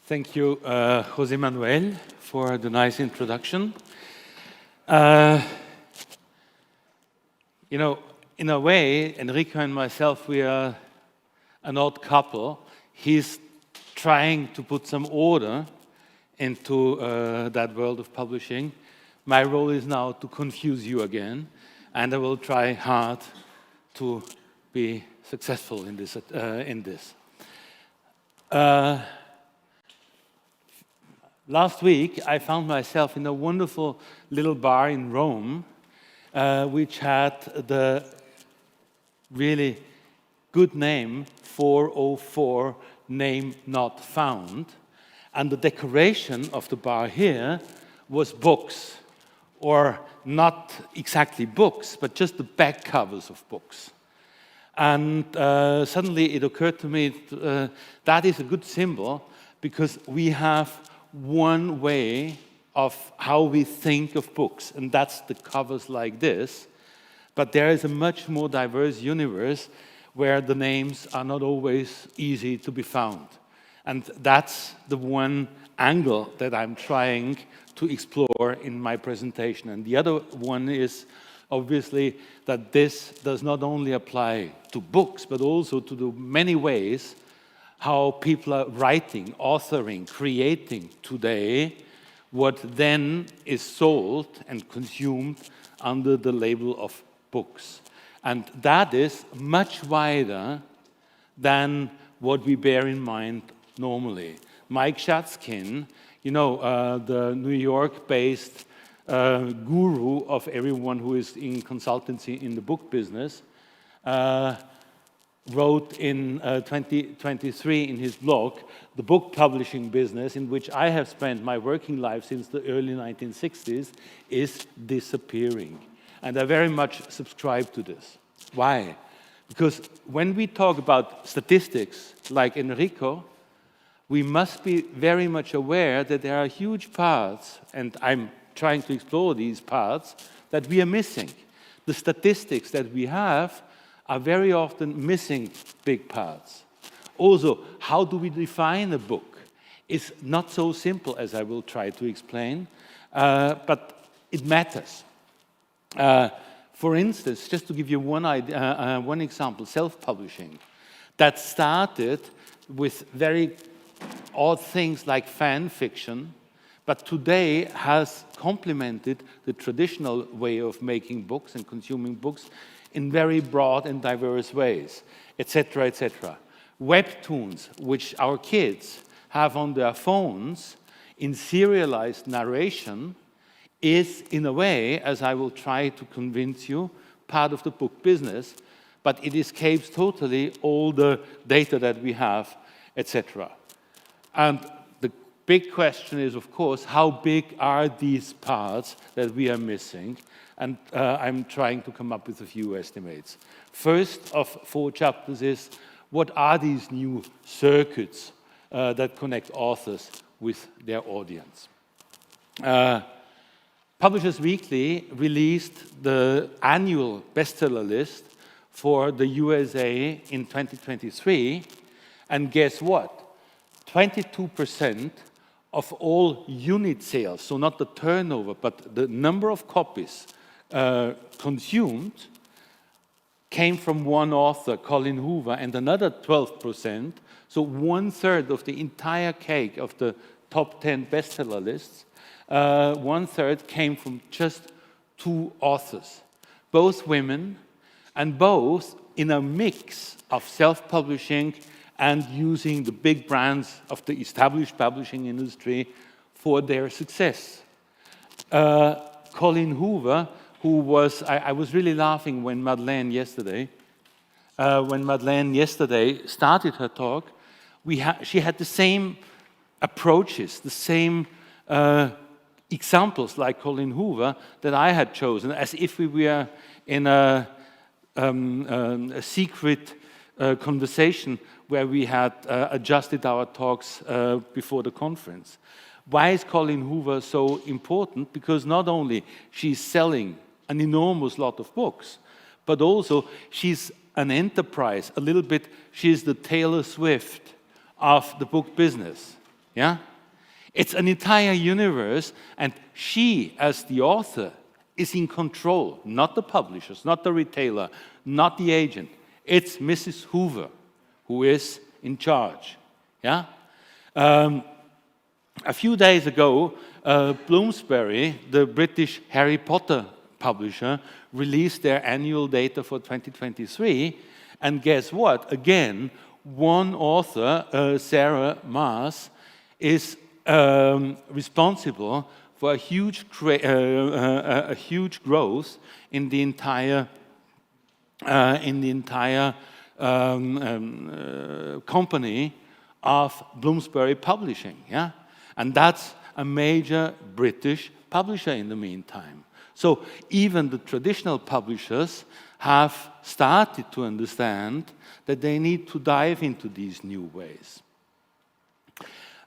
Thank you, José Manuel, for the nice introduction. You know, in a way, Enrico and myself, we are an odd couple. He's trying to put some order into that world of publishing. My role is now to confuse you again, and I will try hard to be successful in this. Last week, I found myself in a wonderful little bar in Rome, which had the really good name 404, name not found. And the decoration of the bar here was books, or not exactly books, but just the back covers of books. And suddenly it occurred to me that is a good symbol, because we have one way of how we think of books, and that's the covers like this. But there is a much more diverse universe where the names are not always easy to be found. And that's the one angle that I'm trying to explore in my presentation. And the other one is obviously that this does not only apply to books, but also to the many ways how people are writing, authoring, creating today, what then is sold and consumed under the label of books. And that is much wider than what we bear in mind normally. Mike Schatzkin, you know, the New York-based guru of everyone who is in consultancy in the book business, wrote in 2023 in his blog, The Book Publishing Business, in which I have spent my working life since the early 1960s, is disappearing. And I very much subscribe to this. Why? Because when we talk about statistics like Enrico, we must be very much aware that there are huge parts, and I'm trying to explore these parts, that we are missing. The statistics that we have are very often missing big parts. Also, how do we define a book? It's not so simple, as I will try to explain, but it matters. For instance, just to give you one example, self-publishing. That started with very odd things like fan fiction, but today has complemented the traditional way of making books and consuming books in very broad and diverse ways, etc., etc. Webtoons, which our kids have on their phones in serialized narration, is, in a way, as I will try to convince you, part of the book business, but it escapes totally all the data that we have, etc. And the big question is, of course, how big are these parts that we are missing? And I'm trying to come up with a few estimates. First of 4 chapters is, what are these new circuits that connect authors with their audience? Publishers Weekly released the annual bestseller list for the USA in 2023, and guess what? 22% of all unit sales, so not the turnover, but the number of copies consumed, came from one author, Colin Hoover, and another 12%, so 1/3 of the entire cake of the top 10 bestseller lists, 1/3 came from just 2 authors, both women, and both in a mix of self-publishing and using the big brands of the established publishing industry for their success. Colin Hoover, who was, I was really laughing when Madeleine yesterday started her talk, she had the same approaches, the same examples like Colin Hoover that I had chosen, as if we were in a secret conversation where we had adjusted our talks before the conference. Why is Colin Hoover so important? Because not only she's selling an enormous lot of books, but also she's an enterprise, a little bit, she's the Taylor Swift of the book business. Yeah? It's an entire universe, and she, as the author, is in control, not the publishers, not the retailer, not the agent. It's Mrs. Hoover who is in charge. Yeah? A few days ago, Bloomsbury, the British Harry Potter publisher, released their annual data for 2023, and guess what? Again, one author, Sarah Maas, is responsible for a huge growth in the entire company of Bloomsbury Publishing. Yeah, and that's a major British publisher in the meantime. So even the traditional publishers have started to understand that they need to dive into these new ways.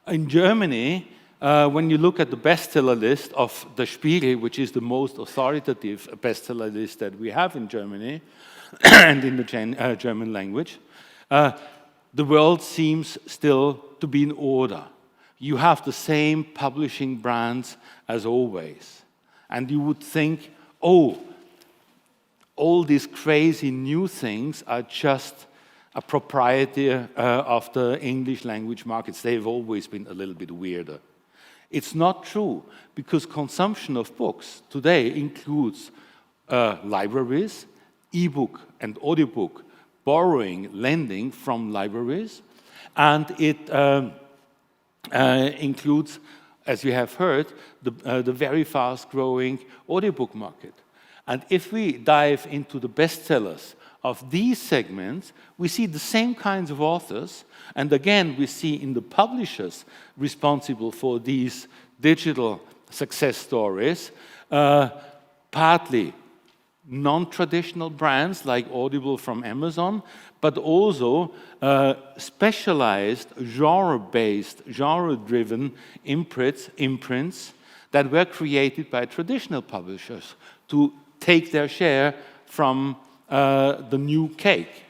In Germany, when you look at the bestseller list of the Spiegel, which is the most authoritative bestseller list that we have in Germany and in the German language, the world seems still to be in order. You have the same publishing brands as always. And you would think, oh, all these crazy new things are just a propriety of the English language markets. They've always been a little bit weirder. It's not true, because consumption of books today includes libraries, e-book and audiobook, borrowing, lending from libraries, and it includes, as you have heard, the very fast-growing audiobook market. And if we dive into the bestsellers of these segments, we see the same kinds of authors, and again, we see in the publishers responsible for these digital success stories, partly non-traditional brands like Audible from Amazon, but also specialized, genre-based, genre-driven imprints that were created by traditional publishers to take their share from the new cake.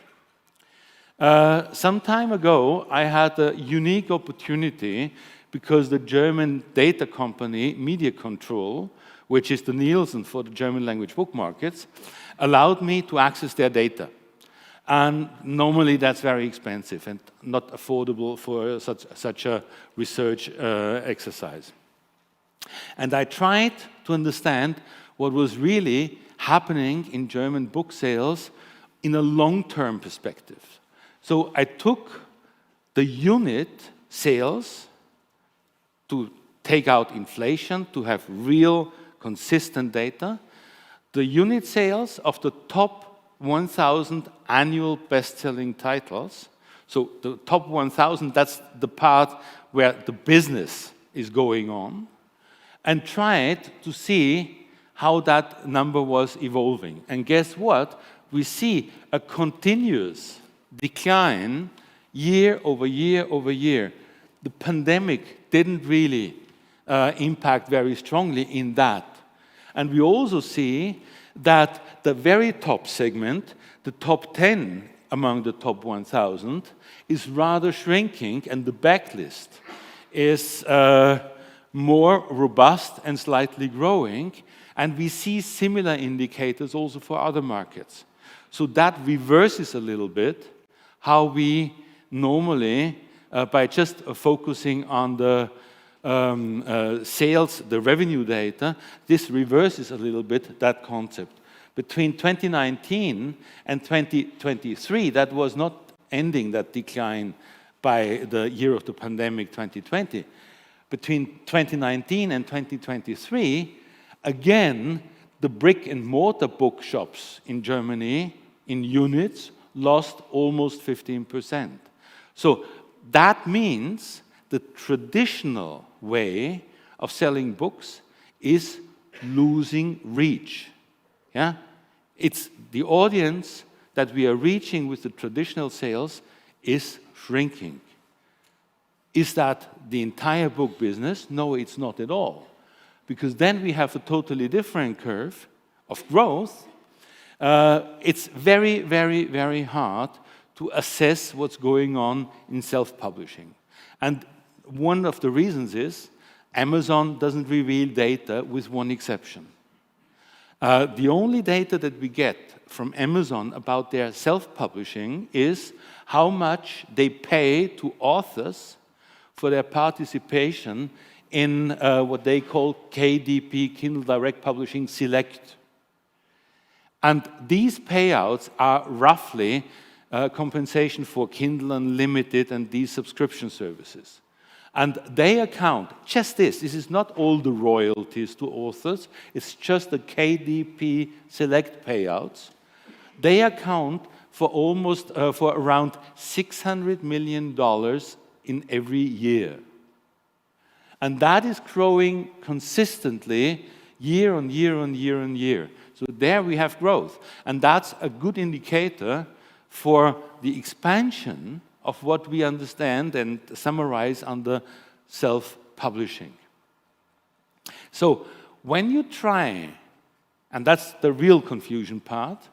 Some time ago, I had a unique opportunity because the German data company Media Control, which is the Nielsen for the German language book markets, allowed me to access their data. And normally that's very expensive and not affordable for such a research exercise. And I tried to understand what was really happening in German book sales in a long-term perspective. So I took the unit sales to take out inflation, to have real consistent data, the unit sales of the top 1,000 annual best-selling titles. So the top 1,000, that's the part where the business is going on, and tried to see how that number was evolving. And guess what? We see a continuous decline year over year over year. The pandemic didn't really impact very strongly in that. And we also see that the very top segment, the top 10 among the top 1,000, is rather shrinking, and the backlist is more robust and slightly growing. And we see similar indicators also for other markets. So that reverses a little bit how we normally, by just focusing on the sales, the revenue data, this reverses a little bit that concept. Between 2019 and 2023, that was not ending that decline by the year of the pandemic, 2020. Between 2019 and 2023, again, the brick-and-mortar bookshops in Germany, in units, lost almost 15%. So that means the traditional way of selling books is losing reach. Yeah? It's the audience that we are reaching with the traditional sales is shrinking. Is that the entire book business? No, it's not at all. Because then we have a totally different curve of growth. It's very, very, very hard to assess what's going on in self-publishing. And one of the reasons is Amazon doesn't reveal data with one exception. The only data that we get from Amazon about their self-publishing is how much they pay to authors for their participation in what they call KDP, Kindle Direct Publishing Select. And these payouts are roughly compensation for Kindle Unlimited and these subscription services. And they account, just this is not all the royalties to authors, it's just the KDP Select payouts. They account for for around $600 million in every year. And that is growing consistently year on year on year on year. So there we have growth. And that's a good indicator for the expansion of what we understand and summarize under self-publishing. So when you try, and that's the real confusion part,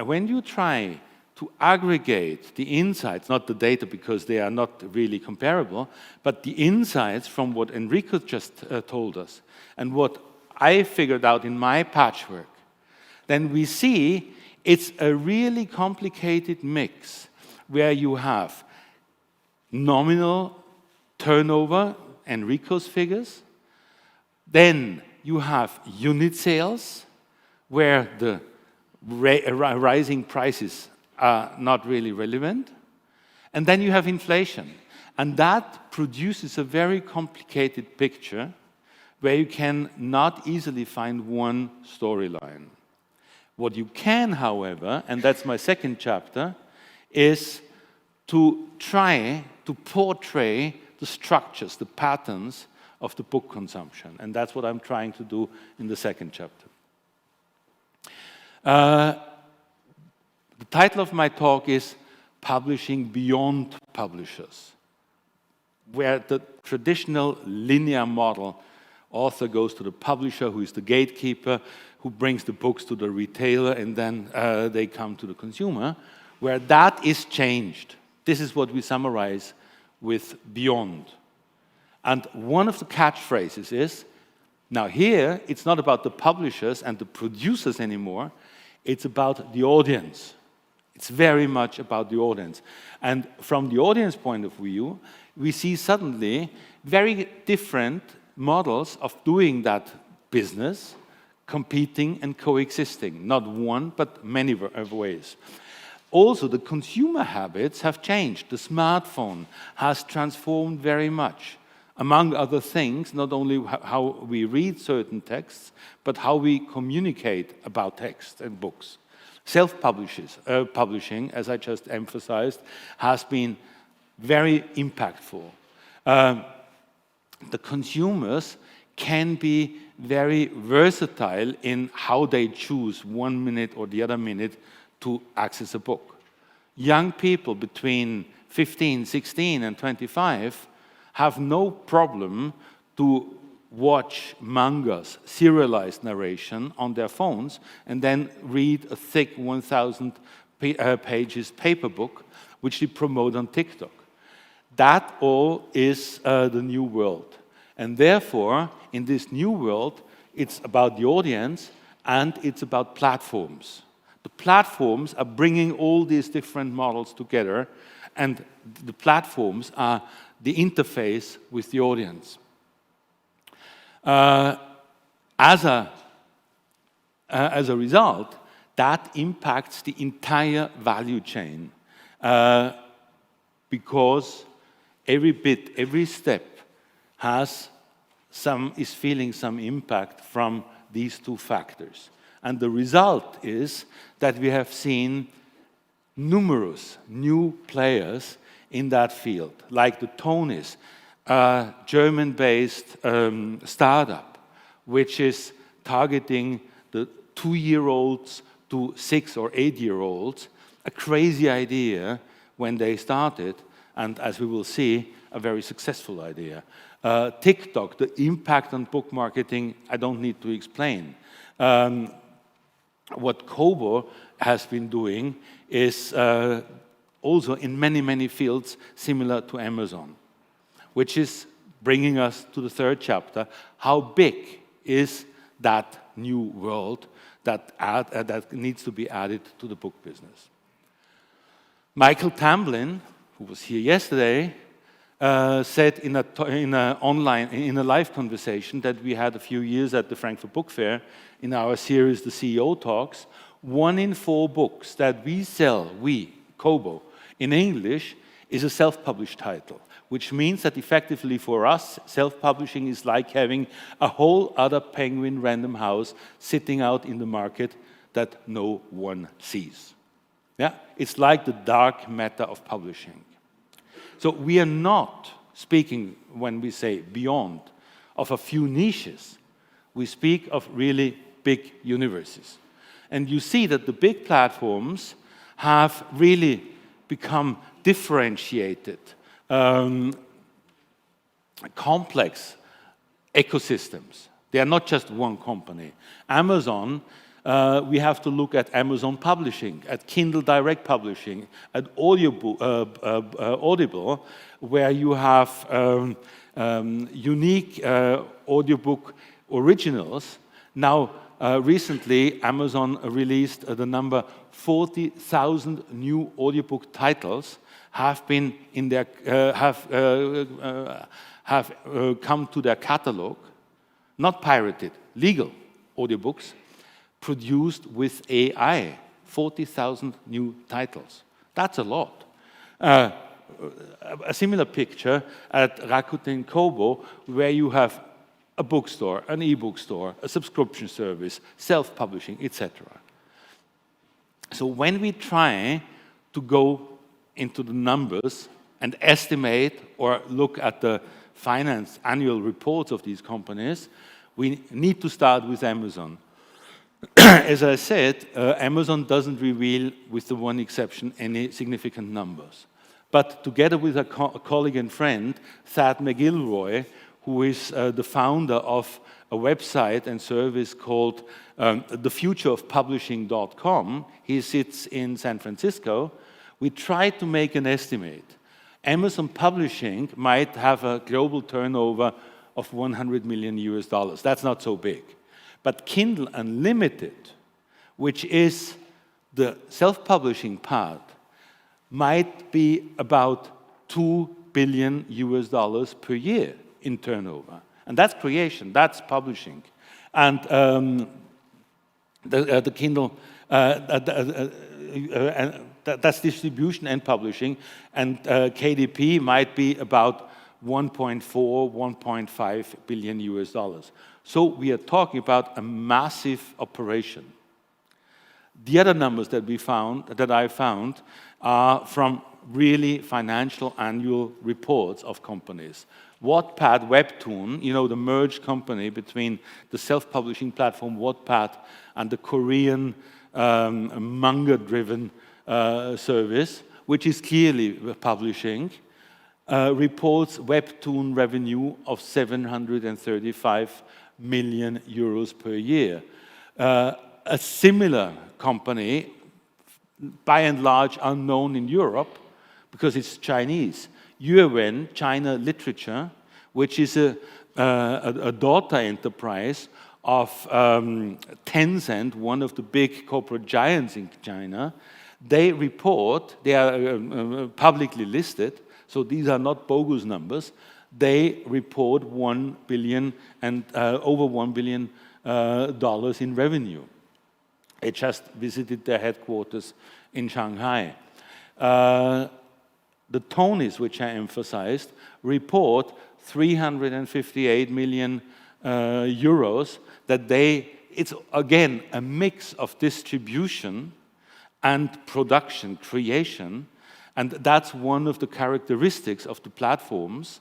when you try to aggregate the insights, not the data because they are not really comparable, but the insights from what Enrico just told us and what I figured out in my patchwork, then we see it's a really complicated mix where you have nominal turnover, Enrico's figures, then you have unit sales, where the rising prices are not really relevant, and then you have inflation. And that produces a very complicated picture where you can not easily find one storyline. What you can, however, and that's my second chapter, is to try to portray the structures, the patterns of the book consumption. And that's what I'm trying to do in the second chapter. The title of my talk is Publishing Beyond Publishers, where the traditional linear model, author goes to the publisher, who is the gatekeeper, who brings the books to the retailer, and then they come to the consumer, where that is changed. This is what we summarize with beyond. And one of the catchphrases is, now here, it's not about the publishers and the producers anymore, it's about the audience. It's very much about the audience. And from the audience point of view, we see suddenly very different models of doing that business, competing and coexisting. Not one, but many ways. Also, the consumer habits have changed. The smartphone has transformed very much. Among other things, not only how we read certain texts, but how we communicate about text and books. Self-publishing, as I just emphasized, has been very impactful. The consumers can be very versatile in how they choose 1 minute or the other minute to access a book. Young people between 15, 16, and 25 have no problem to watch mangas, serialized narration on their phones, and then read a thick 1,000 pages paper book, which they promote on TikTok. That all is the new world. And therefore, in this new world, it's about the audience and it's about platforms. The platforms are bringing all these different models together, and the platforms are the interface with the audience. As a result, that impacts the entire value chain because every bit, every step is feeling some impact from these two factors. And the result is that we have seen numerous new players in that field, like the Tonys, a German-based startup, which is targeting the 2-year-olds to 6 or 8-year-olds, a crazy idea when they started, and as we will see, a very successful idea. TikTok, the impact on book marketing, I don't need to explain. What Kobo has been doing is also in many, many fields similar to Amazon. which is bringing us to the third chapter. How big is that new world that needs to be added to the book business? Michael Tamblyn, who was here yesterday, said in a live conversation that we had a few years at the Frankfurt Book Fair in our series, The CEO Talks, 1 in 4 books that we sell, Kobo, in English, is a self-published title, which means that effectively for us, self-publishing is like having a whole other Penguin Random House sitting out in the market that no one sees. Yeah? It's like the dark matter of publishing. So we are not speaking, when we say beyond, of a few niches. We speak of really big universes. And you see that the big platforms have really become differentiated, complex ecosystems. They are not just one company. Amazon, we have to look at Amazon Publishing, at Kindle Direct Publishing, at Audible, where you have unique audiobook originals. Now, recently, Amazon released the number 40,000 new audiobook titles have been in their have come to their catalog, not pirated, legal audiobooks produced with AI. 40,000 new titles. That's a lot. A similar picture at Rakuten Kobo, where you have a bookstore, an e-book store, a subscription service, self-publishing, etc. So when we try to go into the numbers and estimate or look at the finance annual reports of these companies, we need to start with Amazon. As I said, Amazon doesn't reveal, with the one exception, any significant numbers. But together with a colleague and friend, Thad McGilroy, who is the founder of a website and service called thefutureofpublishing.com, he sits in San Francisco, we tried to make an estimate. Amazon Publishing might have a global turnover of $100 million. That's not so big. But Kindle Unlimited, which is the self-publishing part, might be about $2 billion per year in turnover. And that's creation, that's publishing. And the Kindle, that's distribution and publishing. And KDP might be about $1.4, $1.5 billion. So we are talking about a massive operation. The other numbers that I found are from really financial annual reports of companies. Wattpad Webtoon, you know, the merged company between the self-publishing platform Wattpad and the Korean manga-driven service, which is clearly publishing, reports Webtoon revenue of 735 million euros per year. A similar company, by and large unknown in Europe, because it's Chinese, Yuan China Literature, which is a daughter enterprise of Tencent, one of the big corporate giants in China. They report, they are publicly listed, so these are not bogus numbers. They report $1 billion and over $1 billion in revenue. I just visited their headquarters in Shanghai. The Tonys, which I emphasized, report 358 million euros that it's again a mix of distribution and production, creation, and that's one of the characteristics of the platforms.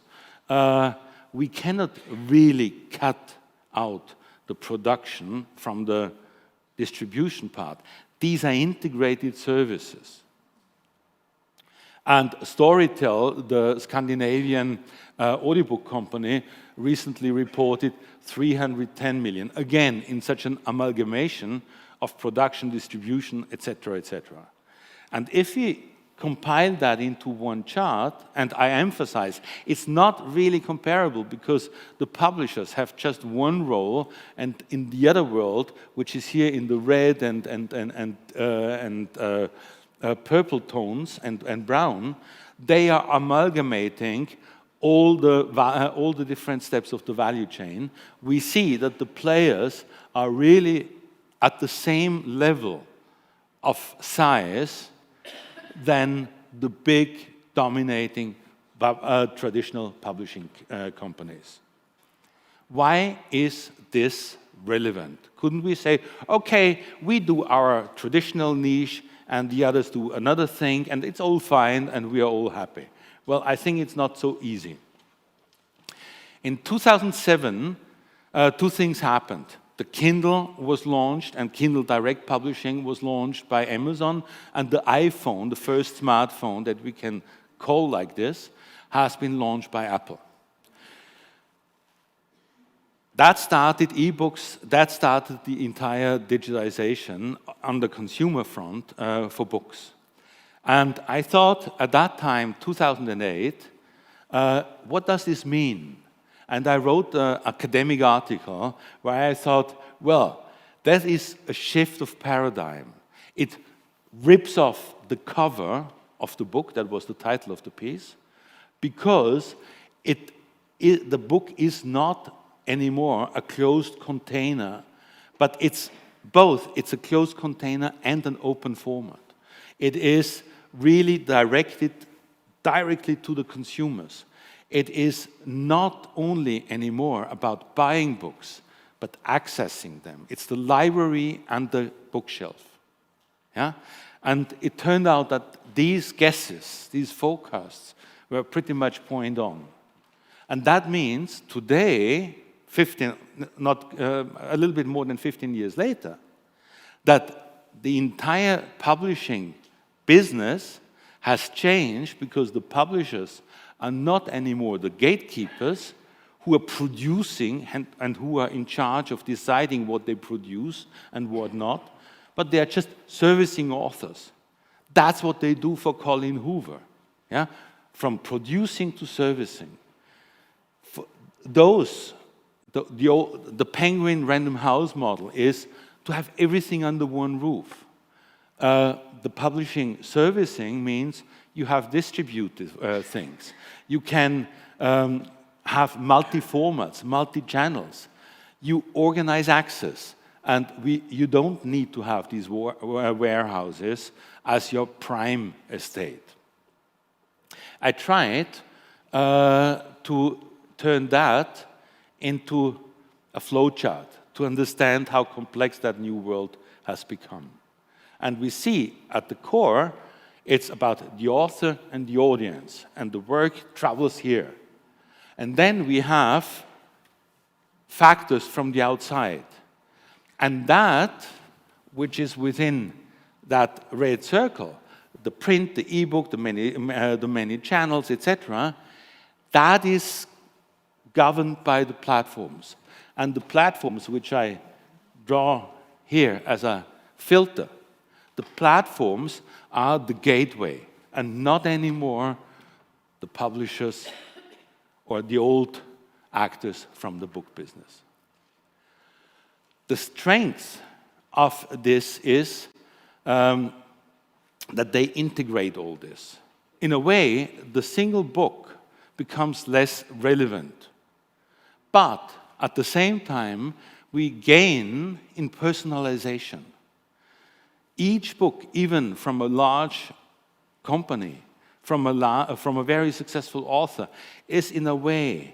We cannot really cut out the production from the distribution part. These are integrated services. And Storytel, the Scandinavian audiobook company, recently reported 310 million, again, in such an amalgamation of production, distribution, etc., etc. And if we compile that into one chart, and I emphasize, it's not really comparable because the publishers have just one role, and in the other world, which is here in the red and purple tones and brown, they are amalgamating all the different steps of the value chain. We see that the players are really at the same level of size than the big dominating traditional publishing companies. Why is this relevant? Couldn't we say, okay, we do our traditional niche and the others do another thing and it's all fine and we are all happy? Well, I think it's not so easy. In 2007, two things happened. The Kindle was launched, and Kindle Direct Publishing was launched by Amazon, and the iPhone, the first smartphone that we can call like this, has been launched by Apple. That started ebooks, that started the entire digitization on the consumer front for books. And I thought at that time, 2008, what does this mean? And I wrote an academic article where I thought, well, that is a shift of paradigm. It rips off the cover of the book, that was the title of the piece, because the book is not anymore a closed container, but it's both. It's a closed container and an open format. It is really directed directly to the consumers. It is not only anymore about buying books, but accessing them. It's the library and the bookshelf. Yeah? And it turned out that these guesses, these forecasts, were pretty much point on. And that means today, a little bit more than 15 years later, that the entire publishing business has changed because the publishers are not anymore the gatekeepers who are producing and who are in charge of deciding what they produce and what not, but they are just servicing authors. That's what they do for Colin Hoover, yeah? From producing to servicing. For those, the Penguin Random House model is to have everything under one roof. The publishing servicing means you have distributed things. You can have multi-formats, multi-channels. You organize access. And you don't need to have these warehouses as your prime estate. I tried to turn that into a flowchart to understand how complex that new world has become. And we see at the core, it's about the author and the audience, and the work travels here. And then we have factors from the outside. And that, which is within that red circle, the print, the ebook, the many channels, etc., that is governed by the platforms. And the platforms, which I draw here as a filter, the platforms are the gateway, and not anymore the publishers or the old actors from the book business. The strength of this is that they integrate all this. In a way, the single book becomes less relevant. But at the same time, we gain in personalization. Each book, even from a large company, from a very successful author, is in a way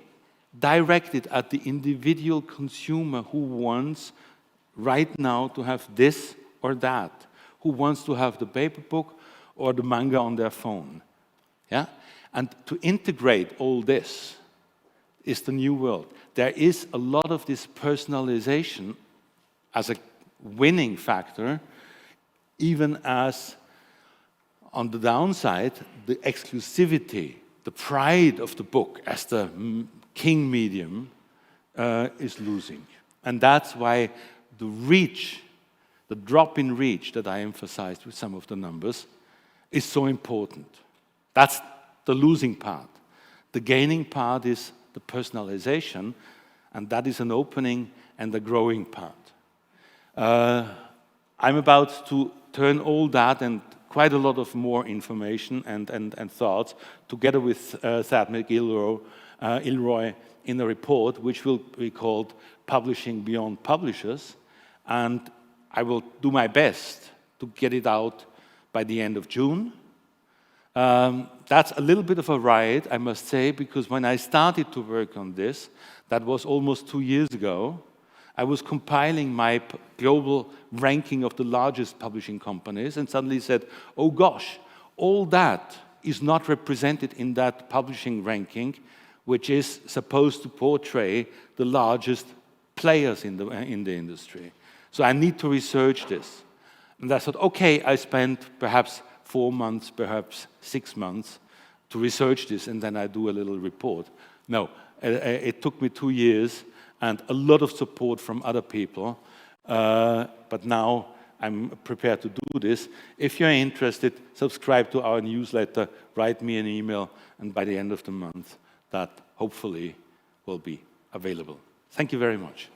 directed at the individual consumer who wants right now to have this or that, who wants to have the paper book or the manga on their phone. Yeah? And to integrate all this is the new world. There is a lot of this personalization as a winning factor, even as, on the downside, the exclusivity, the pride of the book as the king medium is losing. And that's why the reach, the drop in reach that I emphasized with some of the numbers, is so important. That's the losing part. The gaining part is the personalization, and that is an opening and a growing part. I'm about to turn all that and quite a lot of more information and thoughts together with Thad McIlroy in a report which will be called Publishing Beyond Publishers, and I will do my best to get it out by the end of June. That's a little bit of a ride, I must say, because when I started to work on this, that was almost 2 years ago, I was compiling my global ranking of the largest publishing companies and suddenly said, oh gosh, all that is not represented in that publishing ranking, which is supposed to portray the largest players in the industry. So I need to research this. And I thought, okay, I spent perhaps 4 months, perhaps 6 months to research this, and then I do a little report. No, it took me 2 years and a lot of support from other people, but now I'm prepared to do this. If you're interested, subscribe to our newsletter, write me an email, and by the end of the month, that hopefully will be available. Thank you very much.